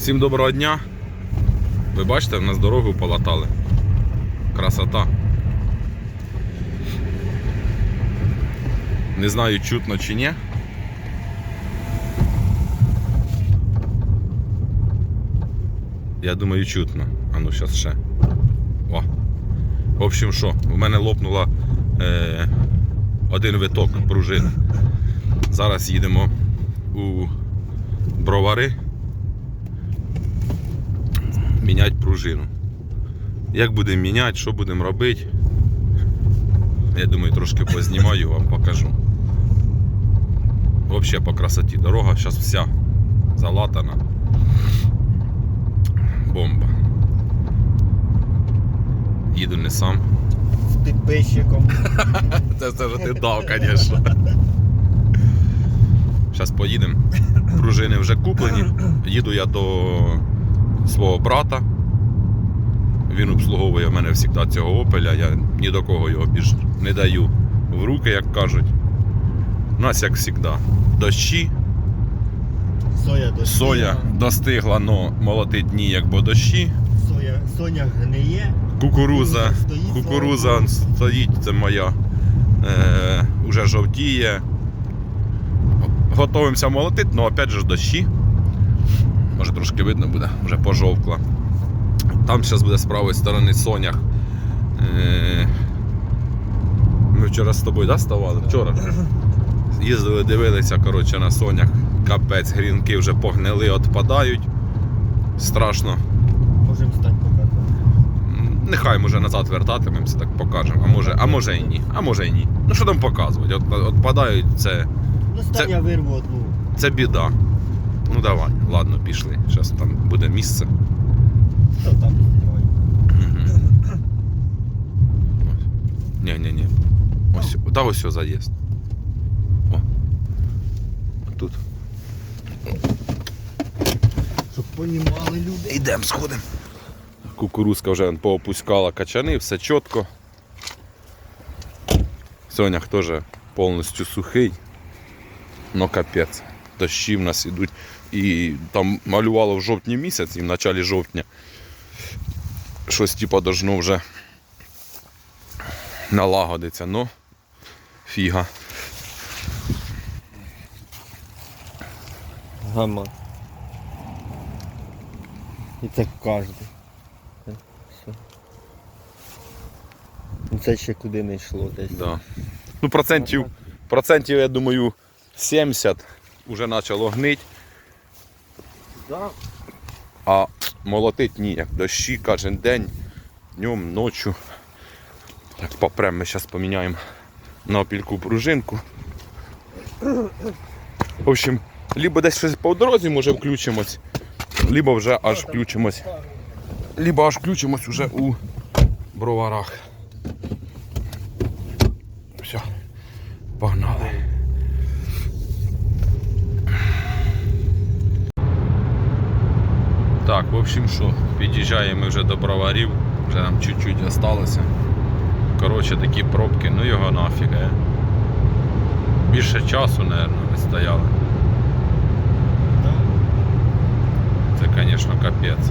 Всім доброго дня. Ви бачите, в нас дорогу полатали. Красота. Не знаю, чутно чи ні. Я думаю, чутно. А ну зараз ще. О. В общем, що? У мене лопнула один виток пружини. Зараз їдемо у Бровари міняти пружину. Як будемо міняти, що будемо робити, я думаю, трошки познімаю, вам покажу. Взагалі по красоті. Дорога зараз вся залатана. Бомба. Їду не сам. З підписчиком. Це вже ти дав, звісно. Зараз поїдемо. Пружини вже куплені. Їду я до свого брата. Він обслуговує в мене завжди цього опеля. Я ні до кого його більш не даю в руки, як кажуть. У нас, як завжди, дощі. Соя достигла, але молотить ніяк, бо дощі. Соня гниє. Кукуруза стоїть, це моя. Уже жовтіє. Готуємося молотити, але опять же дощі. Може трошки видно буде, вже пожовкла. Там зараз буде з правої сторони сонях. Ми вчора з тобою, да, ставали? Вчора. Їздили, дивилися, коротше, на сонях. Капець, грінки вже погнили, відпадають. Страшно. Можемо стати показати. Нехай може назад вертатимемося, так покажемо. А може і ні. А може і ні. Ну що там показувати? Відпадають, це... Ну стань, я вирву одну. Це біда. Ну давай, ладно, пішли. Зараз там буде місце. Що там знімає? Ні. Ось, та ось заїзд. О. Тут. Щоб понімали люди. Йдемо, сходимо. Кукурузка вже поопускала качани, все чітко. Соняк теж повністю сухий. Ну капець. Дощі в нас ідуть. І там малювало в жовтні місяці, в началі жовтня. Щось типу должно вже налагодиться, но фіга. Гама. І це кожен. Це ще куди не йшло десь. Да. Ну процентів, я думаю, 70 вже почало гнити. Да. А молотить ніяк. Дощі кожен день, днем, ночі. Так, попрем, ми зараз поміняємо на опільку пружинку. В общем, либо десь щось по дорозі може включимось, либо вже аж включимось. Либо аж включимось уже у Броварах. Все, погнали. Так, в общем, що, під'їжджаємо ми вже до Броварів, вже нам чуть-чуть залишилося. Коротше, такі пробки, ну його нафіг. Більше часу, мабуть, не стояли. Це, звісно, капець.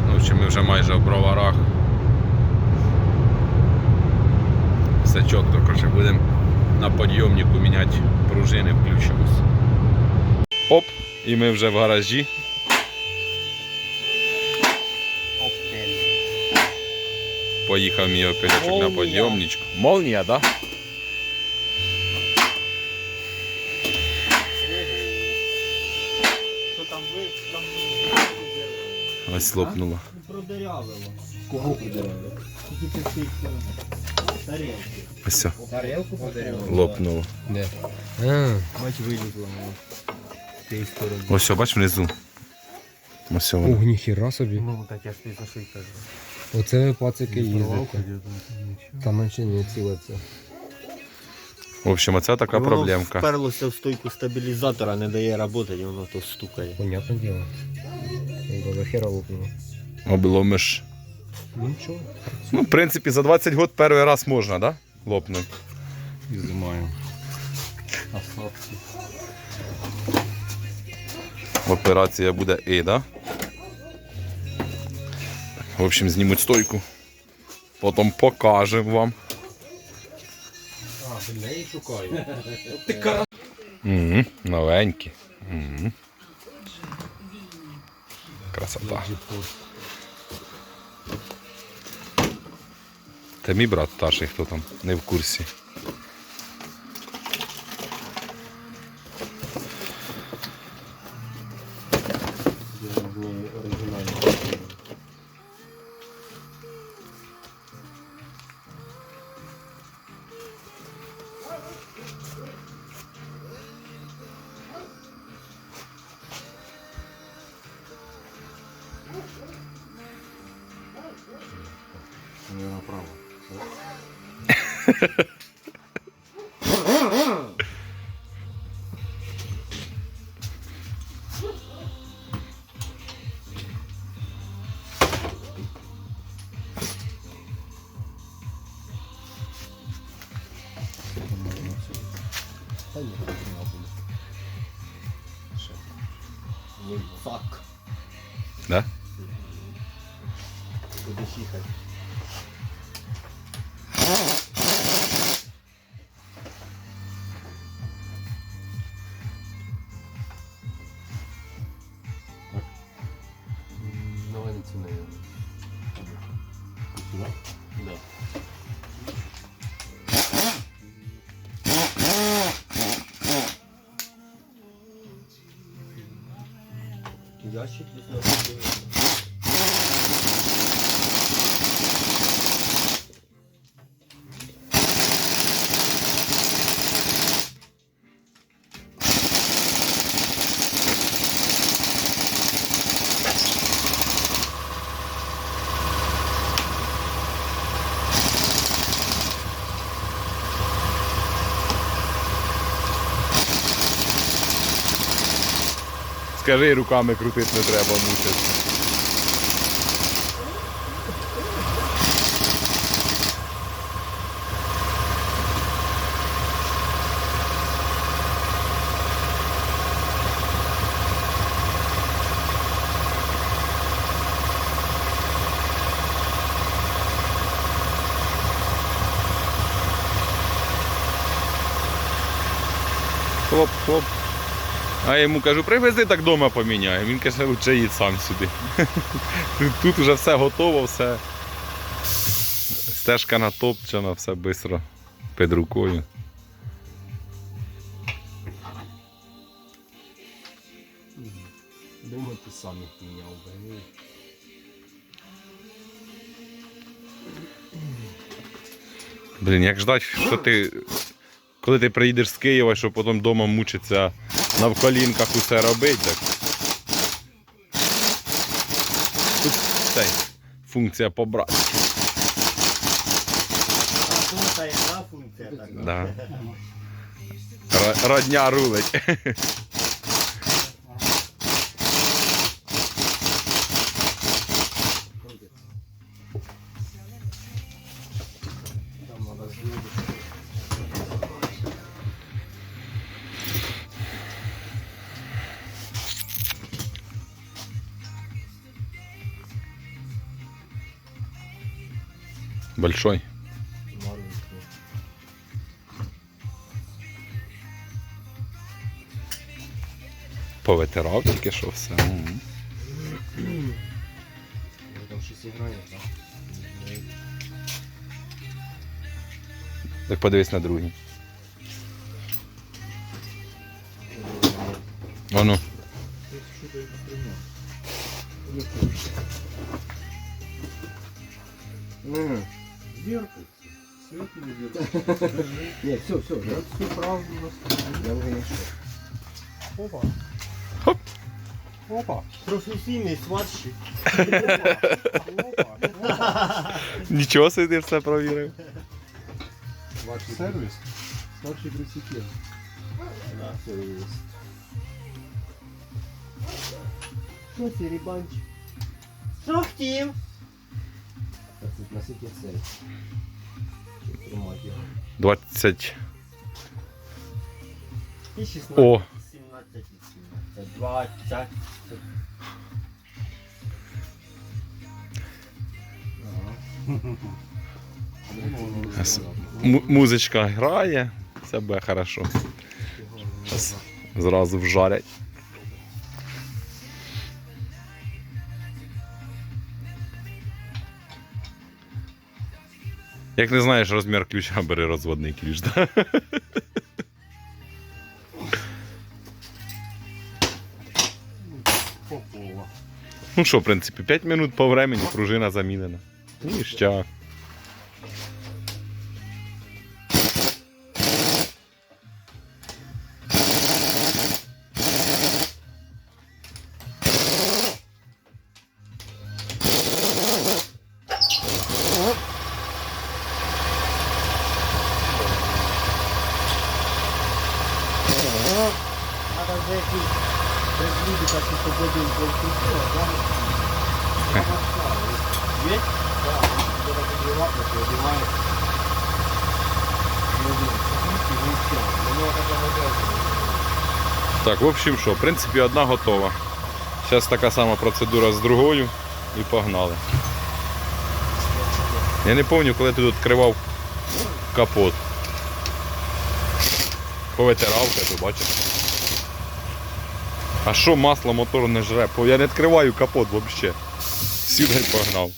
Ну, в общем, ми вже майже в Броварах. Все чітко, коротше, будемо на підйомнику міняти пружини, включимось. Оп, і ми вже в гаражі. Поїхав мій опілячок на підйомничку. Молнія, так? Да? Що там ви? Ось лопнуло. Продырявило. Кого продырявило? Тільки з цієї сторони. Тарелки. Ось. Тарелку продырявило? Лопнуло. Де? Бач, вилізло. З цієї сторони. Ось, бач внизу. Ось воно. Ух, ніхіра собі. Ну, так я ж тобі за що й кажу. Оце ви пацики їздите. Там менше не ціле це. В общем, оце така проблемка. Воно вперлося в стойку стабілізатора, не дає працювати, і воно то стукає. Понятне діло. До хера лупнуло. Обломиш. Нічого. Ну, в принципі, за 20 років перший раз можна, да? Лопнути. І знімаємо. Операція буде да? В общем, знімуть стойку. Потім покажемо вам. А, неї шукаю. Новенькі. Красота. Це мій брат старший, хто там не в курсі. Не направо. Фак. Да? Будеш їхати. Новинці не є. Сюди? Да. Ящик не Скажи, руками крутити не треба, мучитися. Хлоп-хлоп. А я йому кажу, привези так вдома поміняю. Він каже, лучше їдь сам сюди. Тут вже все готово, все. Стежка натопчена, все швидко під рукою. Думаю, ти сам їх міняв би. Блін, як ждать, що ти. Коли ти приїдеш з Києва, щоб потім вдома мучитися навколінках усе робити, так. Тут цей, функція побрати. А тут та яка функція така? Да. Родня рулить. Там треба зробити. Большой. Маленький. Повитирав тільки що все. Там 6 гранів, так? Так подивись на другий. Ану. Що ти прийняв? Вірку. Світ не вірку. Ні, все, я всю правду розкажу. Я вже не що. Опа. Хоп. Опа. Професійний сварщик. Нічого собі ти все провірив. Сервіс. Старший пресікер. Да, все є. Що це, рибанчик? Що хотів? Так, тут наскільки цей. Щоб тримати його. 20. І 16. О. 17 і 17. Це 20. Музичка грає, все буде хорошо. Щас зразу вжарять. Як не знаєш розмір ключа, бери розводний ключ. Да? Попова. Ну що, в принципі, 5 минут по времени, пружина замінена. Ніштяк. Надо вже якісь приблуди такі побудів конструктива, да? Є? Так. Треба підливати, то одіває. Так, в общем, що, в принципі, одна готова. Зараз така сама процедура з другою і погнали. Я не пам'ятаю, коли ти тут відкривав капот. Повитирав тебе, бачиш? А що масло мотор не жре? Я не відкриваю капот взагалі. Сюди й погнав.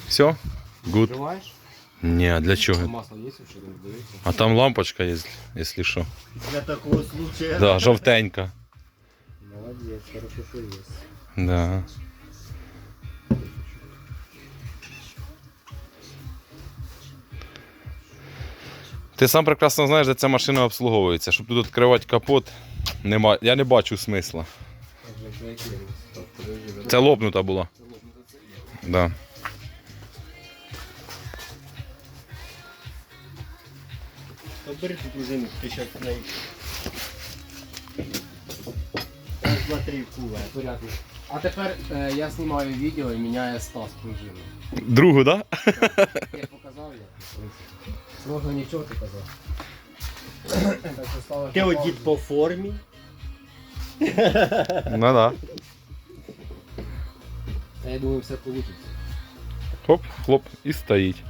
Все? Гуд. Відкриваєш? Ні, а для чого? Масло є, що не дивиться. А там лампочка є, якщо що. Для такого случая. Да, жовтенька. Молодець, хорошо, що є. Да. Ти сам прекрасно знаєш, де ця машина обслуговується. Щоб тут відкривати капот, нема, я не бачу смисла. Це лопнута була. Да. Бери тут пружину, ти зараз на їх. Раз, два, три, кула. Порядок. А тепер я знімаю відео і міняю Стас пружину. Другу, так? Да? Я показав я. Трохи нічого ти казав. Так що ставиш Ти на одіт паузу. по формі. Ну да. А я думаю, все вийде. Хоп, хлоп, і стоїть.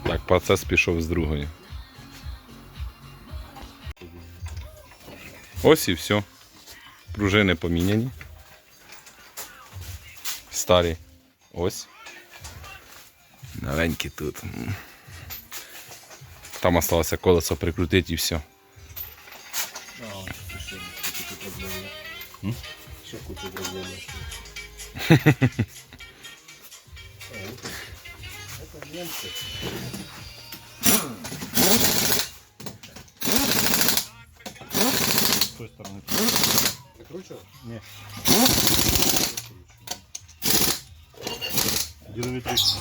Так, процес пішов з другої. Ось і все. Пружини поміняні. Старі. Ось. Новенькі тут. Там осталося колесо прикрутити і все. Ще кучу проблем. З тої сторони. Закручував? Ні. Ділові трішки.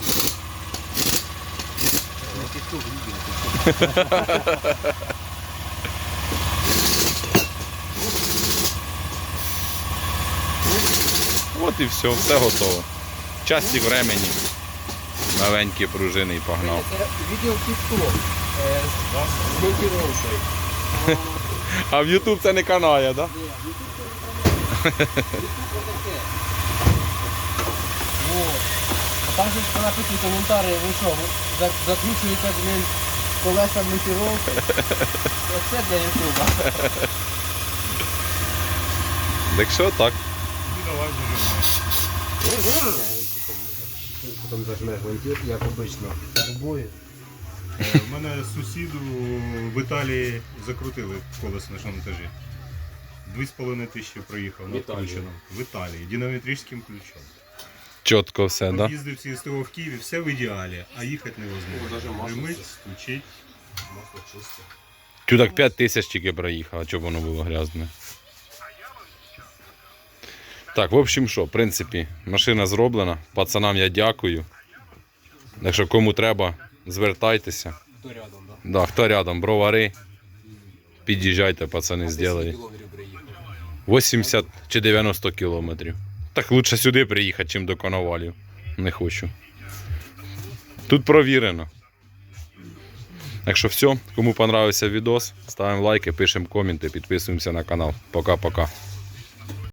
От і все, все готово. Часик времени. Новенькі пружини і погнав. Це відео в TikTok. З монтіровкою. А в YouTube це не канає, так? Да? Ні, в YouTube це не канал. YouTube отаке. Вот. А там же ж написано коментарі, ви що, закручуєте, блін, колеса монтіровки. Це все для YouTube. Так що так. І давай зажимаємо. Потім зажмеш гвинтик, як обично. Обоє. У мене сусіду в Італії закрутили колесо на шантажі. 2,5 тисячі проїхав на Італії. включеному. В Італії, динамометричним ключом. Чітко все, так? Да? Їздив ці СТО в Києві, все в ідеалі, а їхати О, даже невозможно. масло Примить, це. включить. Масло чисте. Чудак 5 тисяч тільки проїхав, а чого воно було грязне. Так, в общем, що, в принципі, машина зроблена. Пацанам я дякую. Якщо кому треба, звертайтеся. Хто рядом, так? Да, хто рядом, бровари. Під'їжджайте, пацани, зроблять. 80 чи 90 кілометрів. Так лучше сюди приїхати, чим до Коновалів. Не хочу. Тут провірено. Так що все, кому понравився відос, ставимо лайки, пишемо коменти, підписуємося на канал. Пока-пока.